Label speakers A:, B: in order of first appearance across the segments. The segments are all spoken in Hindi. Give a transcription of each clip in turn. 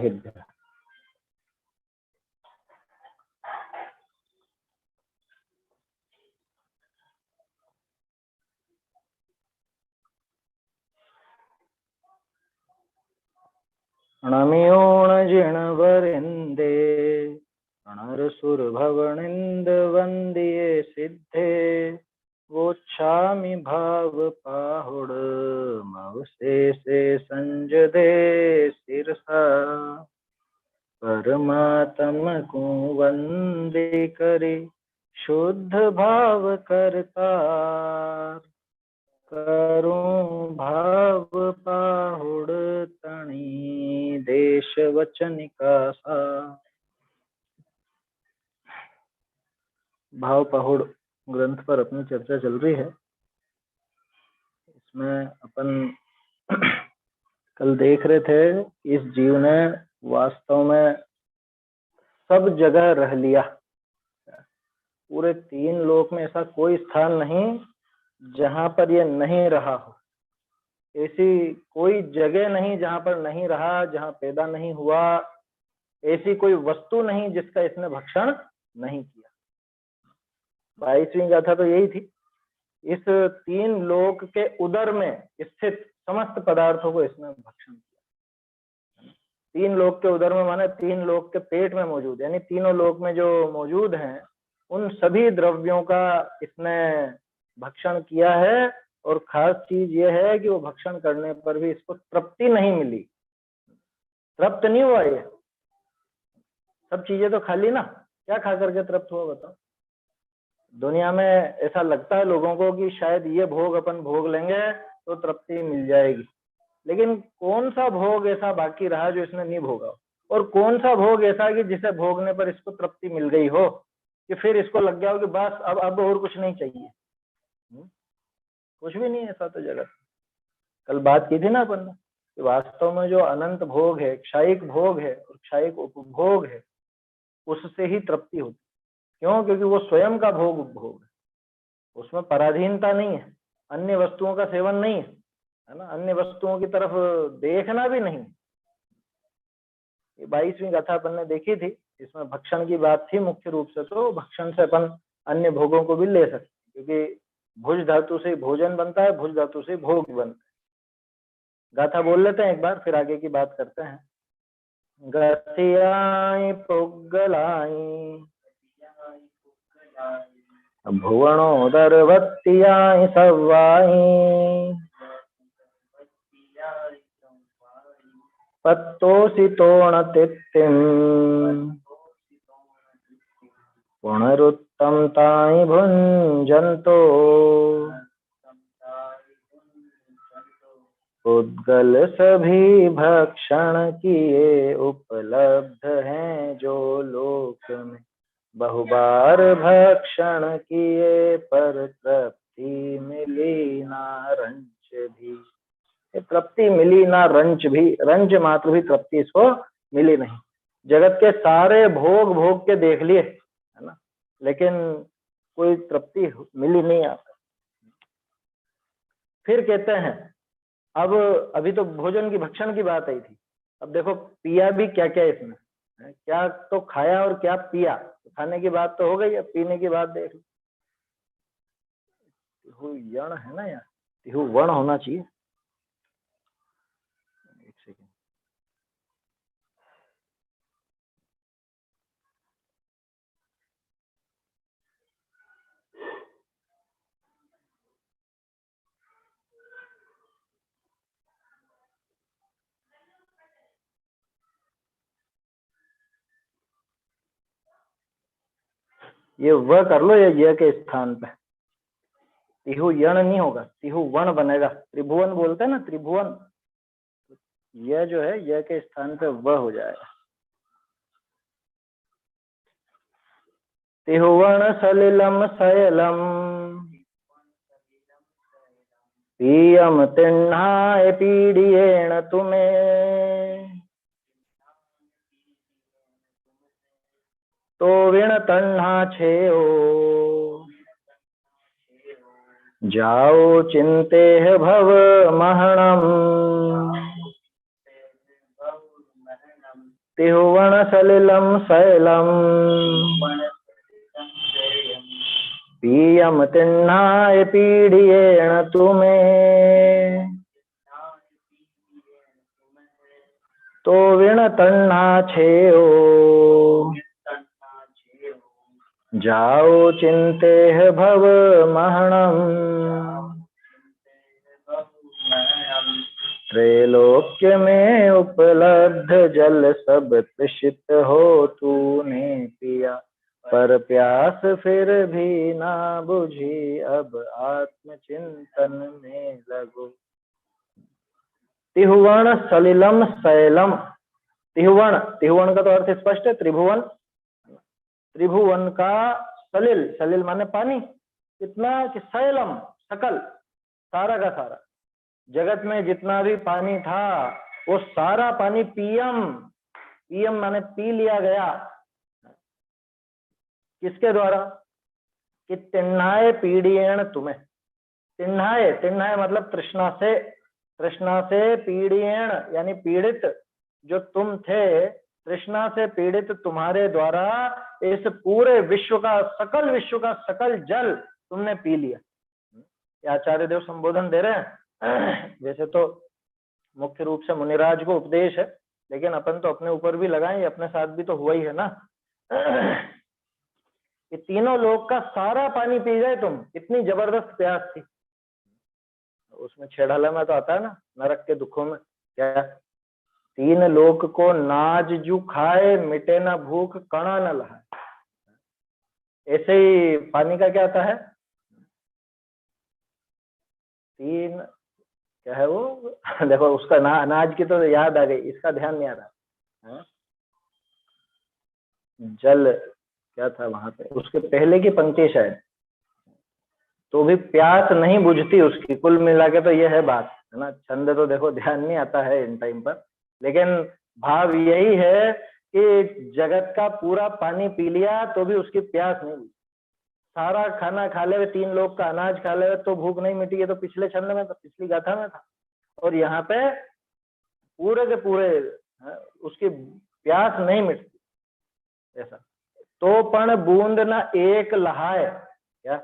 A: भेद्य। अणमियोण जिण वरिंदे अणरसुर भवनिंद वंदिये सिद्धे वोच्छामि भाव पाहुड़ मवसे से संजदे सिरसा परमात्म को वंदे करी शुद्ध भाव करतार करूं भाव पाहुड़ तणी देश वचन का सा। भाव पहुड़ ग्रंथ पर अपनी चर्चा चल रही है। इसमें अपन कल देख रहे थे कि इस जीव ने वास्तव में सब जगह रह लिया। पूरे 3 लोक में ऐसा कोई स्थान नहीं जहां पर ये नहीं रहा हो। ऐसी कोई जगह नहीं जहां पर नहीं रहा, जहां पैदा नहीं हुआ। ऐसी कोई वस्तु नहीं जिसका इसने भक्षण नहीं किया। 22वीं गाथा तो यही थी। इस 3 लोक के उदर में स्थित समस्त पदार्थों को इसने भक्षण किया। 3 लोक के उदर में माने 3 लोक के पेट में मौजूद, यानी तीनों लोक में जो मौजूद हैं उन सभी द्रव्यों का इसने भक्षण किया है। और खास चीज ये है कि वो भक्षण करने पर भी इसको तृप्ति नहीं मिली, तृप्त नहीं हुआ। ये सब चीजें तो खाली ना, क्या खा करके तृप्त हुआ बताओ। दुनिया में ऐसा लगता है लोगों को कि शायद ये भोग अपन भोग लेंगे तो तृप्ति मिल जाएगी, लेकिन कौन सा भोग ऐसा बाकी रहा जो इसने नहीं भोगा, और कौन सा भोग ऐसा कि जिसे भोगने पर इसको तृप्ति मिल गई हो कि फिर इसको लग गया हो कि बस अब और कुछ नहीं चाहिए। कुछ भी नहीं ऐसा तो जगत। कल बात की थी ना अपन ने कि वास्तव में जो अनंत भोग है, क्षयिक भोग है और क्षयिक उपभोग है, उससे ही तृप्ति होती। क्यों? क्योंकि वो स्वयं का भोग उपभोग है, उसमें पराधीनता नहीं है, अन्य वस्तुओं का सेवन नहीं है ना, अन्य वस्तुओं की तरफ देखना भी नहीं। ये 22वीं गाथा अपन ने देखी थी, इसमें भक्षण की बात थी मुख्य रूप से। तो भक्षण से अपन अन्य भोगों को भी ले सकते, क्योंकि भुज धातु से भोजन बनता है, भुज धातु से भोग बनता है। गाथा बोल लेते हैं एक बार, फिर आगे की बात करते हैं। गतियाई पुग्गलाई भुवनोदरवत्तियाई सव्वाई पत्तोषितोणतित्तिम पुनरुत्तम ताई भुंजंतो उद्गल सभी भक्षण किए उपलब्ध हैं जो लोक में बहुबार भक्षण किए पर तृप्ति मिली ना रंच भी। तृप्ति मिली ना रंच भी, रंच मात्र भी तृप्ति इसको मिली नहीं। जगत के सारे भोग भोग के देख लिए है ना, लेकिन कोई तृप्ति मिली नहीं आता। फिर कहते हैं अब अभी तो भोजन की भक्षण की बात आई थी, अब देखो पिया भी क्या क्या इसमें, क्या तो खाया और क्या पिया। तो खाने की बात तो हो गई, अब पीने की बात देख लो। तिहु यण है ना यार, तिहु वर्ण होना चाहिए। एक सेकेंड, ये व कर लो ये के स्थान पे। तिहु यण नहीं होगा, तिहु वर्ण बनेगा। त्रिभुवन बोलते हैं ना, त्रिभुवन, यह जो है यह के स्थान पे व हो जाएगा। तिहुवन सलिलम शैलम पीयम तिन्हाय पीडियेण तुम्हें तो विण तन्हा छेओ जाओ चिंते भव महणम तिहुवन सलिलम शैलम पीयम तिन्नाय पीडियेण तुमे तो विण तन्ना छेओ जाओ चिंते भव महणम त्रैलोक्य में उपलब्ध जल सब तृषित हो तूने पिया पर प्यास फिर भी ना बुझी अब आत्मचिंतन में लगो। तिहुवन सलिलम शैलम। तिहुवन, तिहुवन का तो अर्थ स्पष्ट है, त्रिभुवन। त्रिभुवन का सलिल, सलिल माने पानी, कितना कि शैलम सकल, सारा का सारा, जगत में जितना भी पानी था वो सारा पानी पीयम, पीयम माने पी लिया गया। किसके द्वारा? कि तिन्नाय पीड़ियेण तुम्हें। तिन्नाय, तिन्नाय मतलब तृष्णा से, तृष्णा से पीड़ियेण यानी पीड़ित जो तुम थे, तृष्णा से पीड़ित तुम्हारे द्वारा इस पूरे विश्व का, सकल विश्व का सकल जल तुमने पी लिया। आचार्य देव संबोधन दे रहे हैं। वैसे तो मुख्य रूप से मुनिराज को उपदेश है, लेकिन अपन तो अपने ऊपर भी लगाएं, अपने साथ भी तो हुआ ही है ना। ये तीनों लोक का सारा पानी पी गए तुम, इतनी जबरदस्त प्यास थी। उसमें छेड़ाला में तो आता है ना, नरक के दुखों में क्या, तीन लोक को नाज जू खाए मिटे ना भूख कणा न लहाए। ऐसे ही पानी का क्या आता है, तीन क्या है वो देखो उसका अनाज की तो याद आ गई, इसका ध्यान नहीं आ रहा है? जल क्या था वहां पे, उसके पहले की पंक्ति शायद, तो भी प्यास नहीं बुझती उसकी। कुल मिला के तो ये है बात, है ना। छंद तो देखो ध्यान नहीं आता है इन टाइम पर, लेकिन भाव यही है कि जगत का पूरा पानी पी लिया तो भी उसकी प्यास नहीं बुझी। सारा खाना खा ले, तीन लोग का अनाज खा ले तो भूख नहीं मिटी, ये तो पिछले छंद में था, पिछली गाथा में था। और यहाँ पे पूरे के पूरे उसकी प्यास नहीं मिटती। ऐसा तो पण बूंद ना एक लहाए, क्या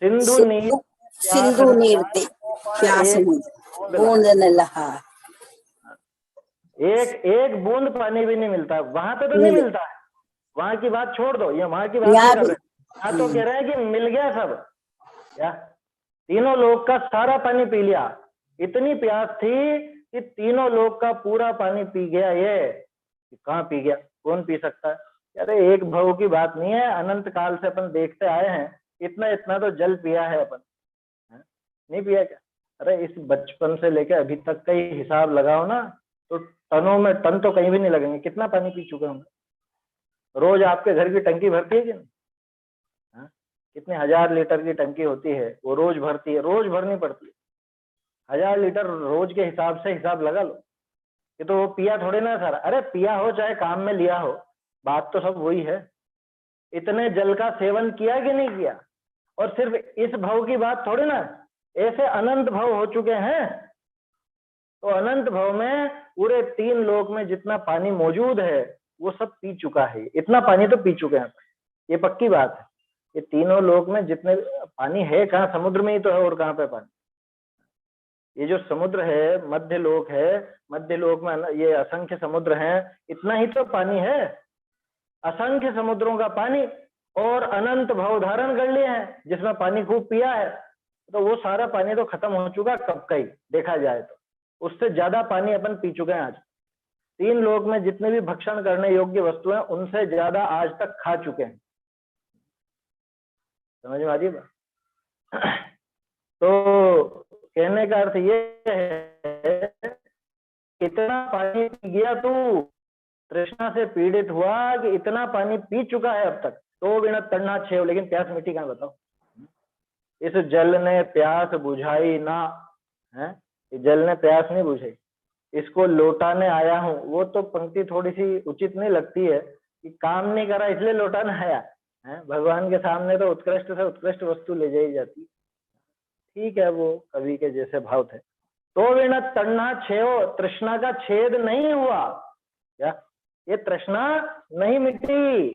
A: सिंधु नीर,
B: सिंधु नीर ते प्यास बूंद न लहा।
A: एक बूंद पानी भी नहीं मिलता वहां पे, तो नहीं मिलता है, वहां की बात छोड़ दो, ये वहां की बात नहीं कर रहे, यहाँ तो कह रहे हैं कि मिल गया सब। क्या तीनों लोग का सारा पानी पी लिया, इतनी प्यास थी कि तीनों लोग का पूरा पानी पी गया। ये कहाँ पी गया, कौन पी सकता है? अरे एक भव की बात नहीं है, अनंत काल से अपन देखते आए हैं, इतना इतना तो जल पिया है अपन, नहीं पिया क्या? अरे इस बचपन से लेकर अभी तक का ही हिसाब लगाओ ना, तो टनों में टन तो कहीं भी नहीं लगेंगे, कितना पानी पी चुके होंगे। रोज आपके घर की टंकी भरती है कि नहीं? कितने 1000 लीटर की टंकी होती है, वो रोज भरती है, रोज भरनी पड़ती है। 1000 लीटर रोज के हिसाब से हिसाब लगा लो, ये तो वो पिया थोड़े ना सारा। अरे पिया हो चाहे काम में लिया हो, बात तो सब वही है। इतने जल का सेवन किया कि नहीं किया? और सिर्फ इस भव की बात थोड़ी ना, ऐसे अनंत भव हो चुके हैं। तो अनंत भव में पूरे तीन लोक में जितना पानी मौजूद है वो सब पी चुका है, इतना पानी तो पी चुके हैं, ये पक्की बात है। ये तीनों लोक में जितने पानी है, कहाँ समुद्र में ही तो है, और कहाँ पे पानी? ये जो समुद्र है, मध्य लोक है, मध्य लोक में ये असंख्य समुद्र हैं, इतना ही तो पानी है। असंख्य समुद्रों का पानी और अनंत भव धारण कर लिए हैं, जिसमें पानी खूब पिया है, तो वो सारा पानी तो खत्म हो चुका कब का ही, देखा जाए तो उससे ज्यादा पानी अपन पी चुके हैं आज। तीन लोक में जितने भी भक्षण करने योग्य वस्तुएं, उनसे ज्यादा आज तक खा चुके हैं। समझ में आ रही है? तो कहने का अर्थ ये है, इतना पानी पी गया तू, तृष्णा से पीड़ित हुआ कि इतना पानी पी चुका है अब तक, तो बिना तड़ना छेव, लेकिन प्यास मिटी कहाँ बताओ? इस जल ने प्यास बुझाई ना, है जल ने प्यास नहीं बुझाई, इसको लौटाने आया हूं। वो तो पंक्ति थोड़ी सी उचित नहीं लगती है कि काम नहीं करा इसलिए लौटाने आया है। भगवान के सामने तो उत्कृष्ट से उत्कृष्ट वस्तु ले जाई जाती, ठीक है, वो कवि के जैसे भाव थे। तो बिना तड़ना छेव, तृष्णा का छेद नहीं हुआ, क्या ये तृष्णा नहीं मिटी,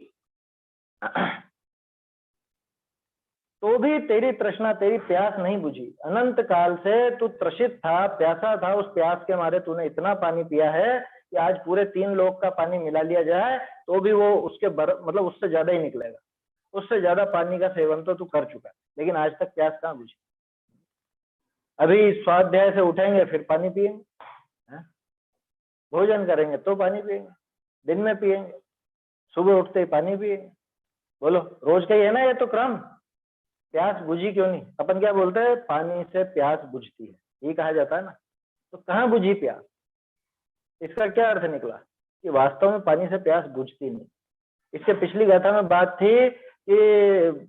A: तो भी तेरी तृष्णा, तेरी प्यास नहीं बुझी। अनंत काल से तू त्रसित था, प्यासा था, उस प्यास के मारे तूने इतना पानी पिया है कि आज पूरे 3 लोक का पानी मिला लिया जाए तो भी वो उसके मतलब उससे ज्यादा ही निकलेगा। उससे ज्यादा पानी का सेवन तो तू कर चुका है, लेकिन आज तक प्यास कहाँ बुझी। अभी स्वाध्याय से उठेंगे फिर पानी पिएंगे, भोजन करेंगे तो पानी पिएंगे, दिन में पिएंगे, सुबह उठते ही पानी पिएंगे। बोलो रोज का ही है ना ये तो क्रम। प्यास बुझी क्यों नहीं? अपन क्या बोलते हैं, पानी से प्यास बुझती है, ये कहा जाता है ना। तो कहाँ बुझी प्यास? इसका क्या अर्थ निकला कि वास्तव में पानी से प्यास बुझती नहीं। इससे पिछली गाथा में बात थी कि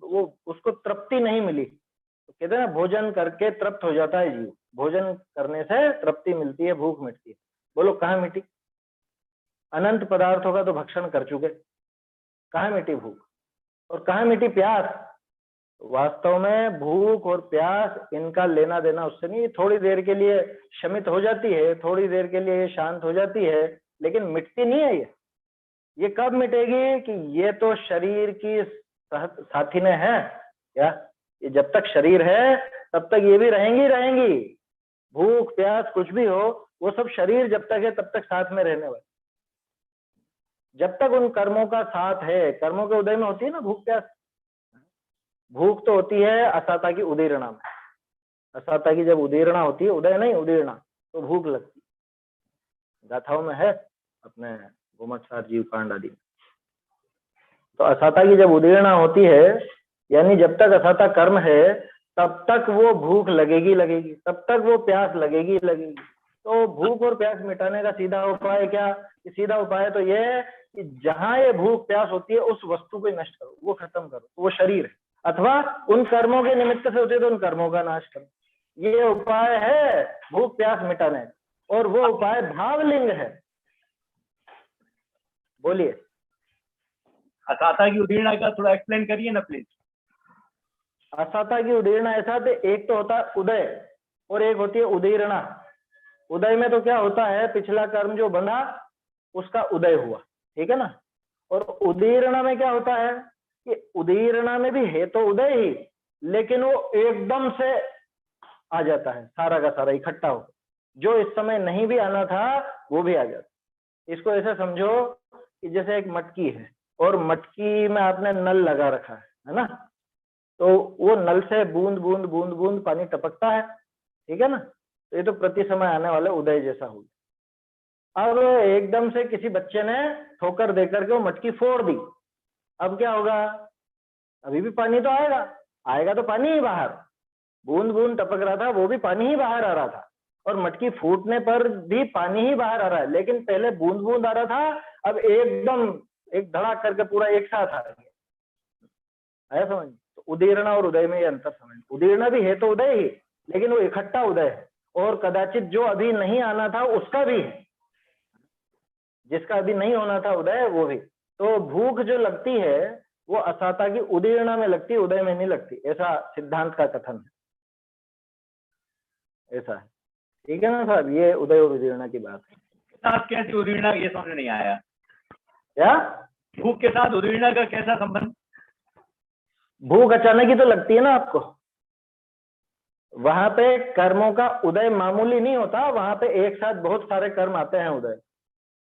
A: वो उसको तृप्ति नहीं मिली। तो कहते हैं ना, भोजन करके तृप्त हो जाता है जीव, भोजन करने से तृप्ति मिलती है, भूख मिटती है। बोलो कहाँ मिटी? अनंत पदार्थों का तो भक्षण कर चुके, कहाँ मिटी भूख और कहाँ मिटी प्यास? वास्तव में भूख और प्यास इनका लेना देना उससे नहीं। थोड़ी देर के लिए शमित हो जाती है, थोड़ी देर के लिए शांत हो जाती है, लेकिन मिटती नहीं है ये कब मिटेगी? कि ये तो शरीर की साथी ने है क्या? ये जब तक शरीर है तब तक ये भी रहेंगी। भूख प्यास कुछ भी हो, वो सब शरीर जब तक है तब तक साथ में रहने वाले। जब तक उन कर्मों का साथ है, कर्मों के उदय में होती है ना भूख प्यास। भूख तो होती है असाता की उदीरणा में। असाता की जब उदीरणा होती है, उदय नहीं उदीरणा, तो भूख लगती। गाथाओं में है अपने गोमटसार जीव कांड आदि। तो असाता की जब उदीरणा होती है, यानी जब तक असाता कर्म है तब तक वो भूख लगेगी, तब तक वो प्यास लगेगी। तो भूख और प्यास मिटाने का सीधा उपाय क्या? सीधा उपाय तो ये है कि जहां ये भूख प्यास होती है उस वस्तु को नष्ट करो, वो खत्म करो। वो शरीर है, अथवा उन कर्मों के निमित्त से होती है तो उन कर्मों का नाश करो। ये उपाय है भूख प्यास मिटाने, और वो उपाय भावलिंग है। बोलिए।
C: असाता की उदीरणा का थोड़ा एक्सप्लेन करिए ना प्लीज।
A: असाता की उदीरणा ऐसा तो एक तो होता है उदय और एक होती है उदीरणा। उदय में तो क्या होता है, पिछला कर्म जो बना उसका उदय हुआ, ठीक है ना। और उदीरणा में क्या होता है कि उदीरणा में भी है तो उदय ही, लेकिन वो एकदम से आ जाता है, सारा का सारा इकट्ठा हो। जो इस समय नहीं भी आना था वो भी आ जाता। इसको ऐसे समझो कि जैसे एक मटकी है और मटकी में आपने नल लगा रखा है ना, तो वो नल से बूंद बूंद बूंद बूंद पानी टपकता है, ठीक है ना। तो ये तो प्रति समय आने वाले उदय जैसा हो गया। अब एकदम से किसी बच्चे ने ठोकर देकर के वो मटकी फोड़ दी, अब क्या होगा? अभी भी पानी तो आएगा तो पानी ही बाहर, बूंद बूंद टपक रहा था वो भी पानी ही बाहर आ रहा था, और मटकी फूटने पर भी पानी ही बाहर आ रहा है। लेकिन पहले बूंद बूंद आ रहा था, अब एकदम एक धड़ाक करके पूरा एक साथ आ रहा है। समझ? तो उदीरणा और उदय में ये अंतर समझ। उदीरणा भी है तो उदय ही, लेकिन वो इकट्ठा उदय है, और कदाचित जो अभी नहीं आना था उसका भी है, जिसका अभी नहीं होना था उदय वो भी। तो भूख जो लगती है वो असाता की उदीरणा में लगती है, उदय में नहीं लगती, ऐसा सिद्धांत का कथन है। ऐसा है, ठीक है ना साहब। ये उदय और उदीरणा की बात है।
C: साथ कैसे उदीरणा, ये समझ नहीं आया।
A: क्या
C: भूख के साथ उदीरणा का कैसा संबंध?
A: भूख अचानक ही तो लगती है ना आपको। वहां पे कर्मों का उदय मामूली नहीं होता, वहां पे एक साथ बहुत सारे कर्म आते हैं उदय।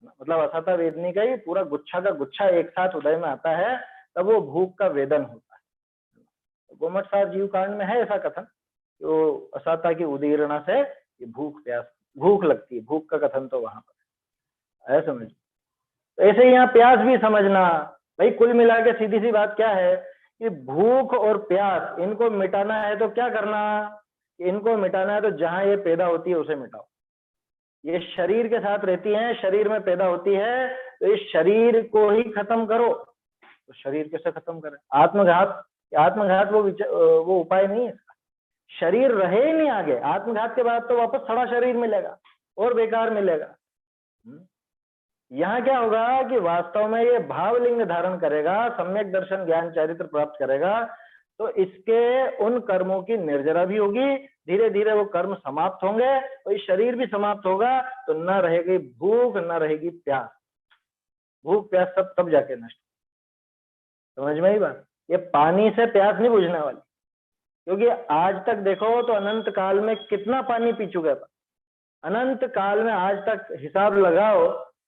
A: मतलब असाता वेदनी का ही पूरा गुच्छा का गुच्छा एक साथ उदय में आता है, तब वो भूख का वेदन होता है। गोमटसार जीव कांड में है ऐसा कथन, तो असाता की उदीरणा से ये भूख लगती है। भूख का कथन तो वहां पर है, समझ। तो ऐसे यहाँ प्यास भी समझना भाई। कुल मिला के सीधी सी बात क्या है कि भूख और प्यास इनको मिटाना है तो क्या करना? इनको मिटाना है तो जहां ये पैदा होती है उसे मिटाओ। ये शरीर के साथ रहती हैं, शरीर में पैदा होती है, तो इस शरीर को ही खत्म करो। तो शरीर कैसे खत्म करें? आत्मघात वो उपाय नहीं है। शरीर रहे ही नहीं आगे, आत्मघात के बाद तो वापस सड़ा शरीर मिलेगा और बेकार मिलेगा। यहाँ क्या होगा कि वास्तव में ये भावलिंग धारण करेगा, सम्यक दर्शन ज्ञान चरित्र प्राप्त करेगा, तो इसके उन कर्मों की निर्जरा भी होगी, धीरे धीरे वो कर्म समाप्त होंगे, और ये शरीर भी समाप्त होगा, तो न रहेगी भूख न रहेगी प्यास। भूख प्यास सब तब जाके नष्ट। समझ में ही बात? ये पानी से प्यास नहीं बुझने वाली, क्योंकि आज तक देखो तो अनंत काल में कितना पानी पी चुके हैं। अनंत काल में आज तक हिसाब लगाओ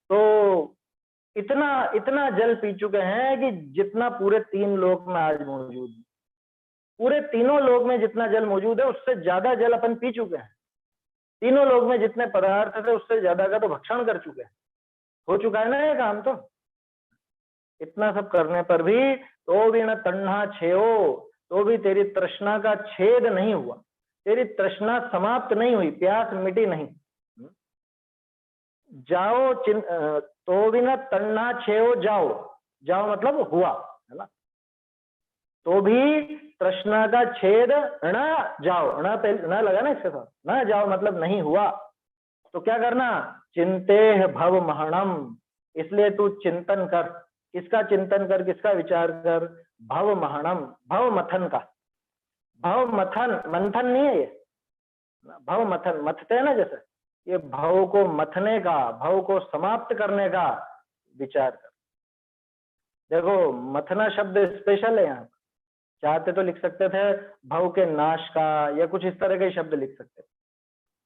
A: तो इतना इतना जल पी चुके हैं कि जितना पूरे 3 लोक में आज मौजूद है। पूरे तीनों लोक में जितना जल मौजूद है उससे ज्यादा जल अपन पी चुके हैं। तीनों लोक में जितने पदार्थ थे उससे ज्यादा का तो भक्षण कर चुके हैं। हो चुका है ना ये काम। तो इतना सब करने पर भी तो भी न तन्हा छेओ, तो भी तेरी तृष्णा का छेद नहीं हुआ, तेरी तृष्णा समाप्त नहीं हुई, प्यास मिटी नहीं। जाओ तो भी न तन्हा छेओ, जाओ, जाओ मतलब हुआ, है ना। तो भी तृष्णा का छेद न जाओ, न लगा ना इसके साथ, न जाओ मतलब नहीं हुआ। तो क्या करना? चिंते भव महणम, इसलिए तू चिंतन कर। किसका चिंतन कर, किसका विचार कर? भव महणम, भव मथन का। भव मथन, मंथन नहीं है ये, भव मथन, मथते हैं ना जैसे, ये भव को मथने का, भव को समाप्त करने का विचार कर। देखो मथना शब्द स्पेशल है यहाँ, चाहते तो लिख सकते थे भव के नाश का या कुछ इस तरह के शब्द लिख सकते।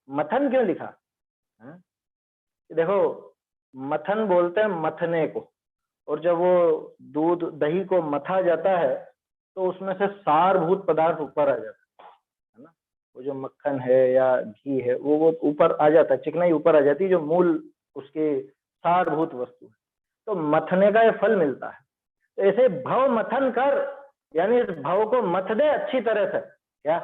A: मथन क्यों लिखा? देखो मथन बोलते हैं मथने को, और जब वो दूध दही को मथा जाता है तो उसमें से सारभूत पदार्थ ऊपर आ जाता है ना। वो जो मक्खन है या घी है वो ऊपर आ जाता है, चिकनाई ऊपर आ जाती है, जो मूल उसकी सारभूत वस्तु है। तो मथने का ये फल मिलता है। तो ऐसे भव मथन कर, यानी इस भव को मथ दे अच्छी तरह से। क्या?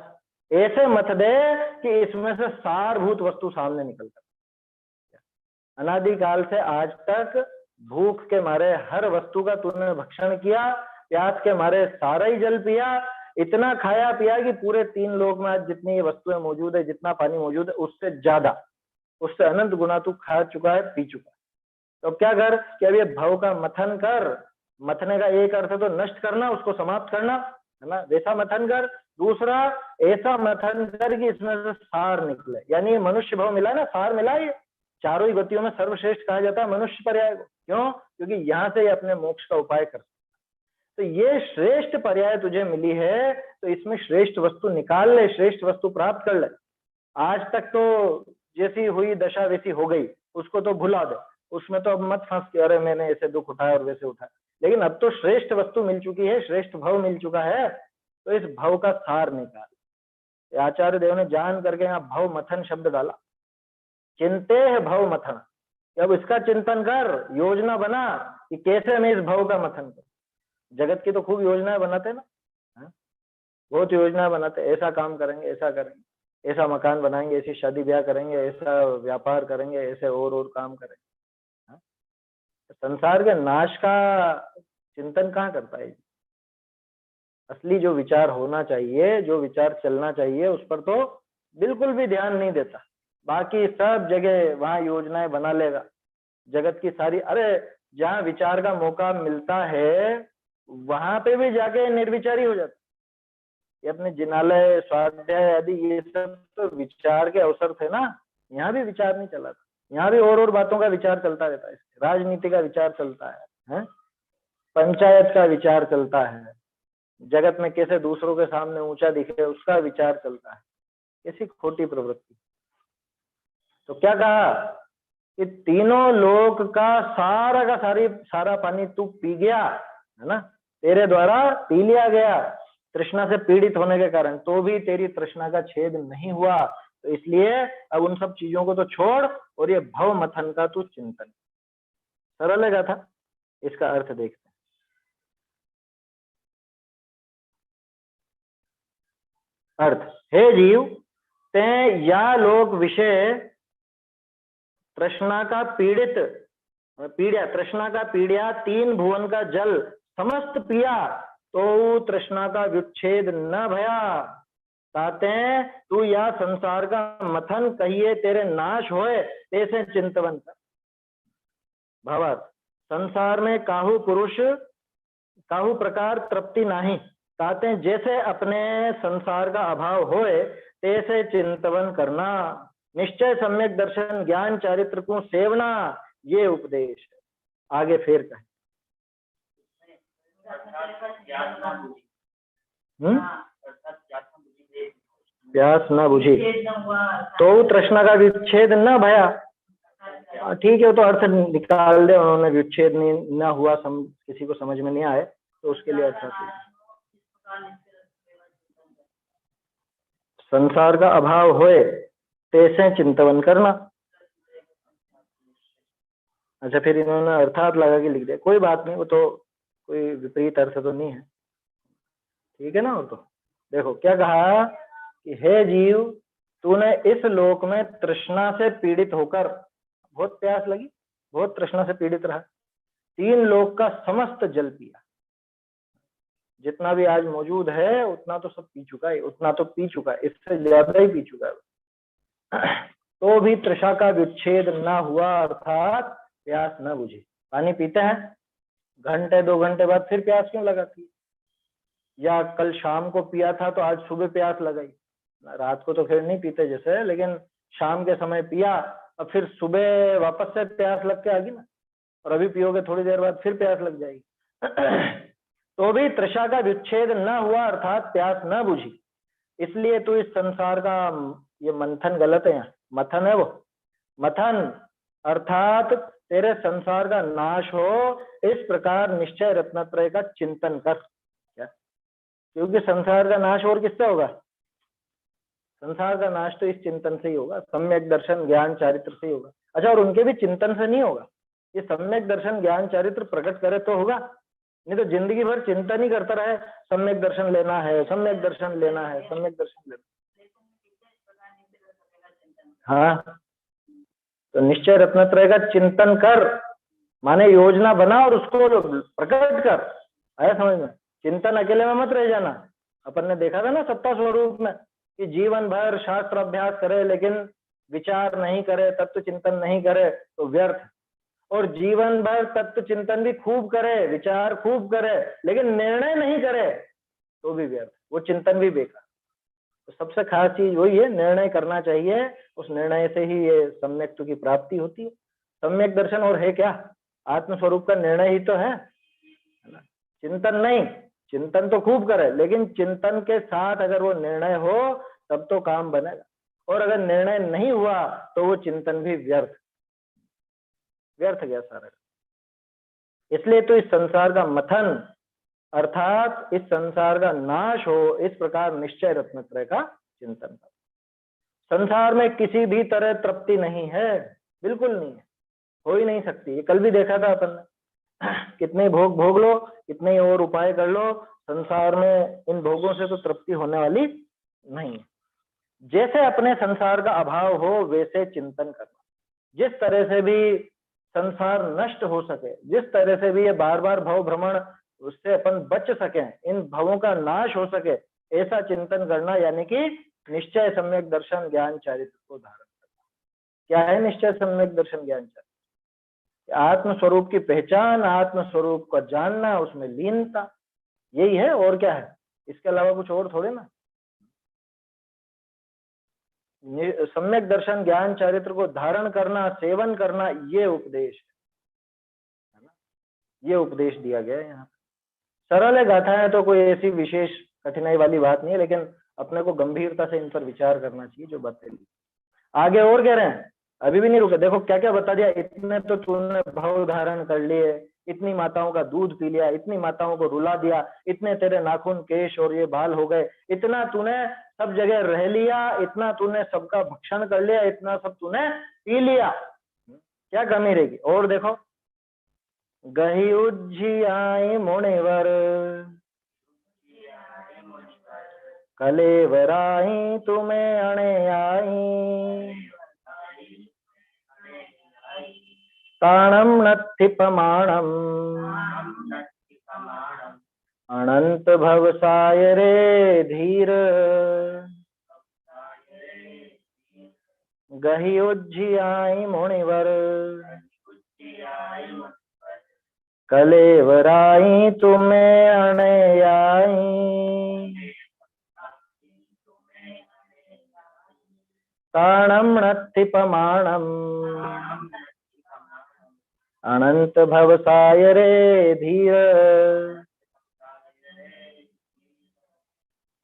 A: ऐसे मथ दे कि इसमें से सारभूत वस्तु सामने निकल कर। अनादिकाल से आज तक भूख के मारे हर वस्तु का तूने भक्षण किया, प्यास के मारे सारा ही जल पिया, इतना खाया पिया कि पूरे 3 लोक में आज जितनी वस्तुएं मौजूद है, जितना पानी मौजूद है, उससे ज्यादा, उससे अनंत गुना तू खा चुका है, पी चुका है। तो क्या कर कि अब ये भव का मथन कर। मथने का एक अर्थ है तो नष्ट करना, उसको समाप्त करना, है ना, वैसा मथन कर। दूसरा ऐसा मथन कर कि इसमें से सार निकले, यानी मनुष्य भाव मिला ना, सार मिला। ये चारों ही गतियों में सर्वश्रेष्ठ कहा जाता है मनुष्य पर्याय को। क्यों? क्योंकि यहाँ से अपने मोक्ष का उपाय कर। तो ये श्रेष्ठ पर्याय तुझे मिली है, तो इसमें श्रेष्ठ वस्तु निकाल ले, श्रेष्ठ वस्तु प्राप्त कर ले। आज तक तो जैसी हुई दशा वैसी हो गई, उसको तो भुला दे, उसमें तो अब मत फंस के अरे मैंने ऐसे दुख उठाया और वैसे उठाया। लेकिन अब तो श्रेष्ठ वस्तु मिल चुकी है, श्रेष्ठ भव मिल चुका है, तो इस भव का सार निकाल। आचार्य देव ने जान करके यहाँ भव मथन शब्द डाला। चिंते है भव मथन, अब इसका चिंतन कर, योजना बना कि कैसे मैं इस भव का मथन करूं। जगत की तो खूब योजनाएं बनाते ना, बहुत योजनाएं बनाते, ऐसा काम करेंगे, ऐसा करेंगे, ऐसा मकान बनाएंगे, ऐसी शादी ब्याह करेंगे, ऐसा व्यापार करेंगे, ऐसे और काम करेंगे। संसार के नाश का चिंतन कहाँ करता है? असली जो विचार होना चाहिए, जो विचार चलना चाहिए, उस पर तो बिल्कुल भी ध्यान नहीं देता। बाकी सब जगह वहां योजनाएं बना लेगा, जगत की सारी। अरे जहां विचार का मौका मिलता है वहां पे भी जाके निर्विचारी हो जाता। ये अपने जिनालय, स्वाध्याय आदि ये सब तो विचार के अवसर थे ना, यहाँ भी विचार नहीं चला था। यहाँ भी और बातों का विचार चलता रहता है, राजनीति का विचार चलता है, पंचायत का विचार चलता है, जगत में कैसे दूसरों के सामने ऊंचा दिखे उसका विचार चलता है। कैसी खोटी प्रवृत्ति। तो क्या कहा कि तीनों लोक का सारा पानी तू पी गया, है ना, तेरे द्वारा पी लिया गया तृष्णा से पीड़ित होने के कारण, तो भी तेरी तृष्णा का छेद नहीं हुआ। तो इसलिए अब उन सब चीजों को तो छोड़ और ये भव मथन का तू चिंतन। सरल है गाथा, इसका अर्थ देखते हैं। अर्थ, हे जीव, ते या लोक विषय तृष्णा का तृष्णा का पीड़िया 3 भुवन का जल समस्त पिया, तो तृष्णा का विच्छेद न भया। ताते तू या संसार का मथन कहिए तेरे नाश होए, ऐसे चिंतवन कर। भावार्थ, संसार में काहू पुरुष काहू प्रकार तृप्ति नाही, ताते जैसे अपने संसार का अभाव होए तैसे चिंतवन करना। निश्चय सम्यक दर्शन ज्ञान चारित्र को सेवना, ये उपदेश है। आगे फिर कहे। प्यास न बुझी तो तृष्णा का विच्छेद न भया। ठीक है, तो अर्थ निकाल दे उन्होंने, विच्छेद न हुआ, किसी को समझ में नहीं आए तो उसके लिए अच्छा था। संसार का अभाव होए तैसे चिंतवन करना। अच्छा, फिर इन्होंने अर्थात लगा के लिख दिया, कोई बात नहीं, वो तो कोई विपरीत अर्थ तो नहीं है, ठीक है ना। वो तो देखो क्या कहा कि हे जीव, तूने इस लोक में तृष्णा से पीड़ित होकर, बहुत प्यास लगी, बहुत तृष्णा से पीड़ित रहा, 3 लोक का समस्त जल पिया। जितना भी आज मौजूद है उतना तो सब पी चुका है, उतना तो पी चुका है, इससे ज्यादा ही पी चुका है, तो भी तृषा का विच्छेद ना हुआ, अर्थात प्यास न बुझी। पानी पीते हैं, घंटे 2 घंटे बाद फिर प्यास क्यों लगाती है? या कल शाम को पिया था तो आज सुबह प्यास लगाई, रात को तो फिर नहीं पीते जैसे, लेकिन शाम के समय पिया, अब फिर सुबह वापस से प्यास लग के आ गई ना, और अभी पियोगे थोड़ी देर बाद फिर प्यास लग जाएगी। तो भी तृषा का विच्छेद न हुआ, अर्थात प्यास न बुझी, इसलिए तो इस संसार का, ये मंथन गलत है, यहाँ मथन है, वो मथन अर्थात तेरे संसार का नाश हो, इस प्रकार निश्चय रत्नत्रय का चिंतन कर। क्या? क्योंकि संसार का नाश और किससे होगा? संसार का नाश तो इस चिंतन से ही होगा, सम्यक दर्शन ज्ञान चारित्र से ही होगा। अच्छा, और उनके भी चिंतन से नहीं होगा, ये सम्यक दर्शन ज्ञान चारित्र प्रकट करे तो होगा, नहीं तो जिंदगी भर चिंतन ही करता रहे, सम्यक दर्शन लेना है, सम्यक दर्शन लेना है, सम्यक दर्शन लेना। हाँ, तो निश्चय रत्नत्रय का चिंतन कर, माने योजना बना और उसको प्रकट कर। आया समझ में? चिंतन अकेले में मत रह जाना। अपन ने देखा था ना सत्ता स्वरूप में कि जीवन भर शास्त्र अभ्यास करे लेकिन विचार नहीं करे, तत्व चिंतन नहीं करे तो व्यर्थ, और जीवन भर तत्व चिंतन भी खूब करे, विचार खूब करे, लेकिन निर्णय नहीं करे तो भी व्यर्थ, वो चिंतन भी बेकार। तो सबसे खास चीज वही है, निर्णय करना चाहिए, उस निर्णय से ही ये सम्यक्त्व की प्राप्ति होती है। सम्यक दर्शन और है क्या? आत्मस्वरूप का निर्णय ही तो है ना? चिंतन नहीं, चिंतन तो खूब करे, लेकिन चिंतन के साथ अगर वो निर्णय हो तब तो काम बनेगा, और अगर निर्णय नहीं हुआ तो वो चिंतन भी व्यर्थ, व्यर्थ गया सारा। इसलिए तो इस संसार का मथन अर्थात इस संसार का नाश हो, इस प्रकार निश्चय रत्नत्रय का चिंतन कर। संसार में किसी भी तरह तृप्ति नहीं है, बिल्कुल नहीं है, हो ही नहीं सकती। ये कल भी देखा था अपन ने, कितने भोग भोग लो, कितने और उपाय कर लो, संसार में इन भोगों से तो तृप्ति होने वाली नहीं है। जैसे अपने संसार का अभाव हो वैसे चिंतन करना, जिस तरह से भी संसार नष्ट हो सके, जिस तरह से भी ये बार बार भव भ्रमण उससे अपन बच सके, इन भवों का नाश हो सके, ऐसा चिंतन करना, यानी कि निश्चय सम्यक दर्शन ज्ञान चारित्र को धारण करना। क्या है निश्चय सम्यक दर्शन ज्ञान चारित्र? आत्म स्वरूप की पहचान, आत्म स्वरूप का जानना, उसमें लीनता, यही है, और क्या है? इसके अलावा कुछ और थोड़े ना। सम्यक दर्शन ज्ञान चारित्र को धारण करना, सेवन करना, ये उपदेश है ना, ये उपदेश दिया गया है यहाँ। सरल है गाथाएं, तो कोई ऐसी विशेष कठिनाई वाली बात नहीं है, लेकिन अपने को गंभीरता से इन पर विचार करना चाहिए जो बातें ली। आगे और कह रहे हैं, अभी भी नहीं रुके, देखो क्या क्या बता दिया। इतने तो तूने भव धारण कर लिए, इतनी माताओं का दूध पी लिया, इतनी माताओं को रुला दिया, इतने तेरे नाखून केश और ये बाल हो गए, इतना तूने सब जगह रह लिया, इतना तूने सबका भक्षण कर लिया, इतना सब तूने पी लिया, क्या कमी रहेगी? और देखो, गही उज्जियाई मुनिवर कलेवराई तुम्हें अणे आई, ताणम नत्थि प्रमाणम अनंत भवसाय रे धीर, गही उज्जियाई मुनिवर कलेवराई तुम्हें अणे आई, ताणम नत्थि प्रमाणम अनंत भवसाय रे धीर,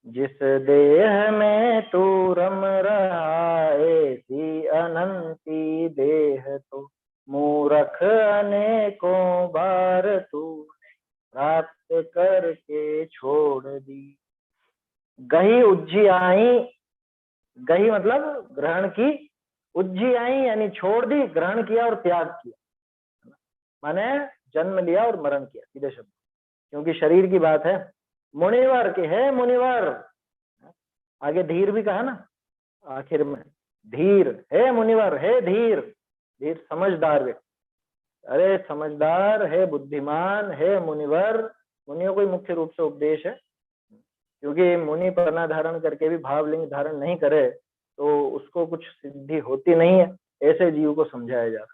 A: जिस देह में तू रम रहा ऐसी अनंती देह तो मूर्ख अनेकों बार तू प्राप्त करके छोड़ दी। गही उज्जियाई, गही मतलब ग्रहण की, उज्जियाई यानी छोड़ दी, ग्रहण किया और त्याग किया, माने जन्म लिया और मरण किया, सीधे शब्द, क्योंकि शरीर की बात है। मुनिवर के है मुनिवर, आगे धीर भी कहा ना आखिर में, धीर है मुनिवर, है धीर, धीर समझदार व्यक्ति, अरे समझदार है, बुद्धिमान है मुनिवर। मुनियों को मुख्य रूप से उपदेश है, क्योंकि मुनि पन्ना धारण करके भी भावलिंग धारण नहीं करे तो उसको कुछ सिद्धि होती नहीं है, ऐसे जीव को समझाया जा रहा।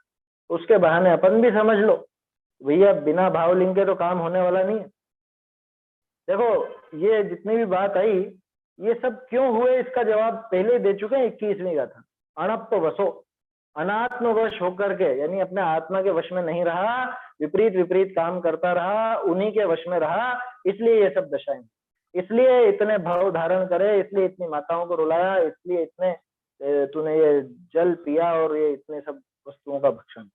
A: उसके बहाने अपन भी समझ लो भैया, बिना भावलिंग के तो काम होने वाला नहीं है। देखो ये जितनी भी बात आई, ये सब क्यों हुए इसका जवाब पहले दे चुके हैं 21वीं गाथा। अणप्प वसो, अनात्म वश होकर के, यानी अपने आत्मा के वश में नहीं रहा, विपरीत विपरीत काम करता रहा, उन्हीं के वश में रहा, इसलिए ये सब दशाएं, इसलिए इतने भाव धारण करे, इसलिए इतनी माताओं को रुलाया, इसलिए इतने तूने ये जल पिया और ये इतने सब वस्तुओं का भक्षण।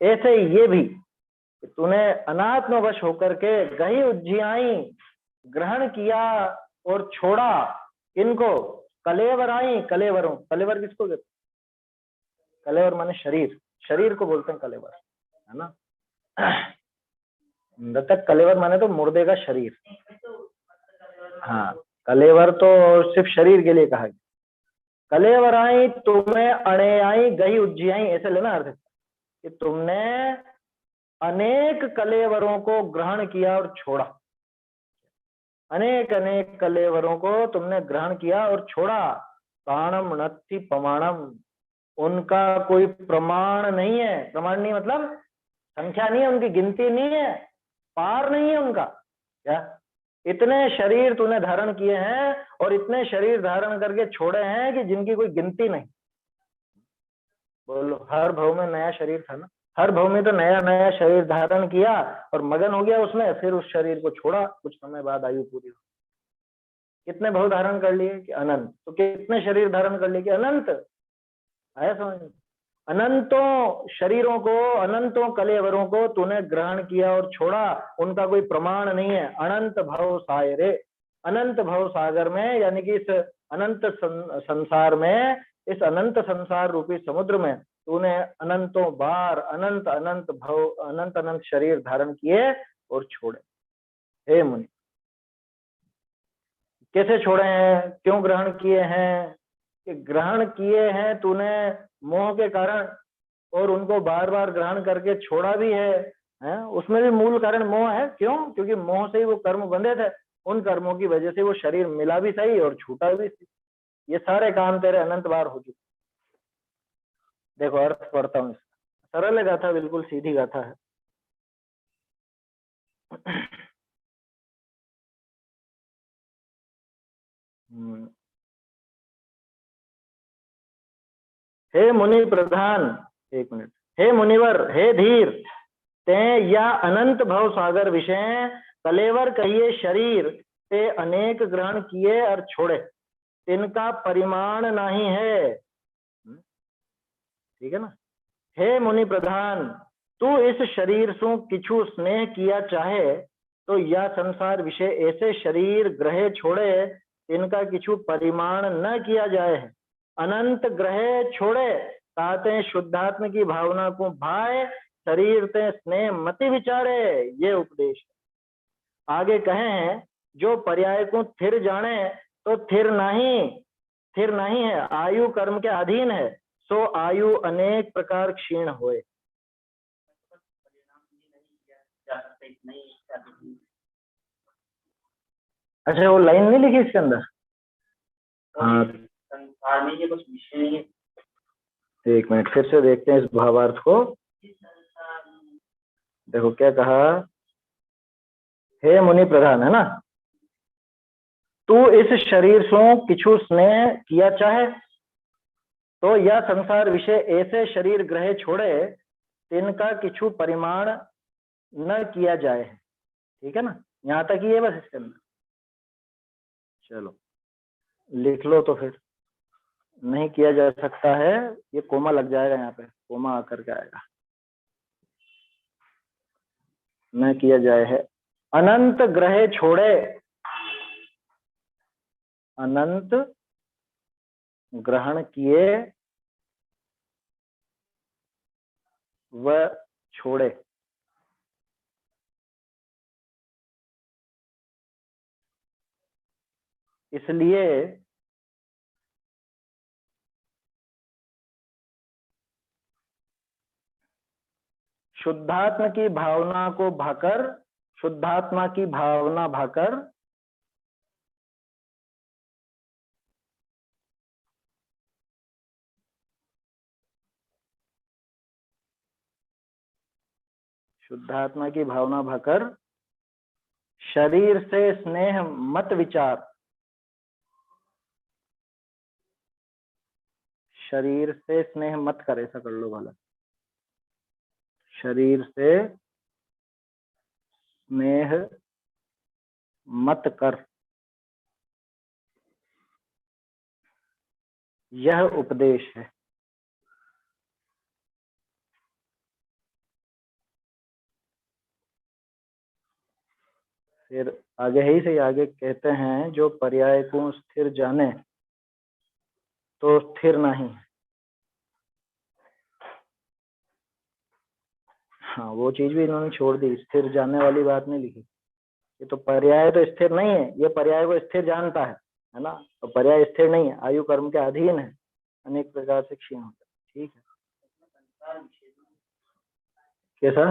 A: ऐसे ये भी तूने अनात्मवश होकर के गही उज्जियाई, ग्रहण किया और छोड़ा, इनको कलेवराई, कलेवरों, कलेवर किसको कहते? कलेवर माने शरीर, शरीर को बोलते हैं कलेवर, है ना। मृतक कलेवर माने तो मुर्दे का शरीर, हाँ, कलेवर तो सिर्फ शरीर के लिए कहा गया। कलेवराई तुम्हें अणेयाई गही उज्जियाई, ऐसे लेना अर्थ कि तुमने अनेक कलेवरों को ग्रहण किया और छोड़ा, अनेक अनेक कलेवरों को तुमने ग्रहण किया और छोड़ा। प्राणम नत्थि प्रमाणम, उनका कोई प्रमाण नहीं है, प्रमाण नहीं मतलब संख्या नहीं है, उनकी गिनती नहीं है, पार नहीं है उनका। क्या इतने शरीर तूने धारण किए हैं और इतने शरीर धारण करके छोड़े हैं कि जिनकी कोई गिनती नहीं। बोलो, हर भव में नया शरीर था ना, हर भव में तो नया नया शरीर धारण किया और मगन हो गया उसमें, फिर उस शरीर को छोड़ा, कुछ समय बाद आयु पूरी हो। कितने भव धारण कर लिए कि अनंत, तो कितने शरीर धारण कर लिए कि अनंत, आया समझ में? अनंतों शरीरों को, अनंतों कलेवरों को तूने ग्रहण किया और छोड़ा, उनका कोई प्रमाण नहीं है। अनंत भव सायरे, अनंत भव सागर में, यानी कि इस अनंत संसार में, इस अनंत संसार रूपी समुद्र में तूने अनंतों बार अनंत अनंत भव, अनंत अनंत शरीर धारण किए और छोड़े। हे मुनि, कैसे छोड़े हैं, क्यों ग्रहण किए हैं? कि ग्रहण किए हैं तूने मोह के कारण, और उनको बार बार ग्रहण करके छोड़ा भी है? उसमें भी मूल कारण मोह है। क्यों? क्योंकि मोह से ही वो कर्म बंधे थे, उन कर्मों की वजह से वो शरीर मिला भी सही और छूटा भी सही। ये सारे काम तेरे अनंत बार हो चुके। देखो अर्थ पढ़ता हूँ, सरल गाथा, बिल्कुल सीधी गाथा है। हे मुनि प्रधान, एक मिनट, हे मुनिवर, हे धीर, ते या अनंत भव सागर विषय कलेवर कहिए शरीर ते अनेक ग्रहण किए और छोड़े, तिनका परिमाण नहीं है। ठीक है ना। हे मुनि प्रधान, तू इस शरीर सु किछु स्नेह किया चाहे तो यह संसार विषय ऐसे शरीर ग्रहे छोड़े, इनका किछु परिमाण न किया जाए है। अनंत ग्रहे छोड़े ताते शुद्धात्म की भावना को भाए, शरीर ते स्नेह मति विचारे, ये उपदेश। आगे कहें, जो पर्याय को थिर जाने तो थिर नहीं है, आयु कर्म के अधीन है, सो आयु अनेक प्रकार क्षीण होए। अच्छा, वो लाइन नहीं लिखी इसके अंदर? हाँ, संसार में ये कुछ विषय नहीं है। एक मिनट, फिर से देखते हैं इस भावार्थ को। देखो क्या कहा, हे मुनि प्रधान, है ना, तू इस शरीर सो किछु स्नेह किया चाहे तो यह संसार विषय ऐसे शरीर ग्रहे छोड़े, तिनका किछु परिमाण न किया जाए। ठीक है ना, यहाँ तक ही है बस इसके अंदर। चलो लिख लो तो फिर। नहीं किया जा सकता है, ये कोमा लग जाएगा, यहाँ पे कोमा आकर के आएगा। न किया जाए है। अनंत ग्रहे छोड़े, अनंत ग्रहण किए व छोड़े। इसलिए शुद्धात्मा की भावना को भाकर, शुद्धात्मा की भावना भाकर शुद्धात्मा की भावना भाकर शरीर से स्नेह मत विचार, शरीर से स्नेह मत कर, ऐसा कर लो वाला। शरीर से स्नेह मत कर, यह उपदेश है। फिर आगे ही से आगे कहते हैं, जो पर्याय को स्थिर जाने तो स्थिर नहीं। हाँ, वो चीज भी इन्होंने छोड़ दी, स्थिर जानने वाली बात नहीं लिखी। ये तो पर्याय तो स्थिर नहीं है, ये पर्याय को स्थिर जानता है ना। तो पर्याय स्थिर नहीं है, आयु कर्म के अधीन है, अनेक प्रकार से क्षीण होता है। ठीक है, कैसा?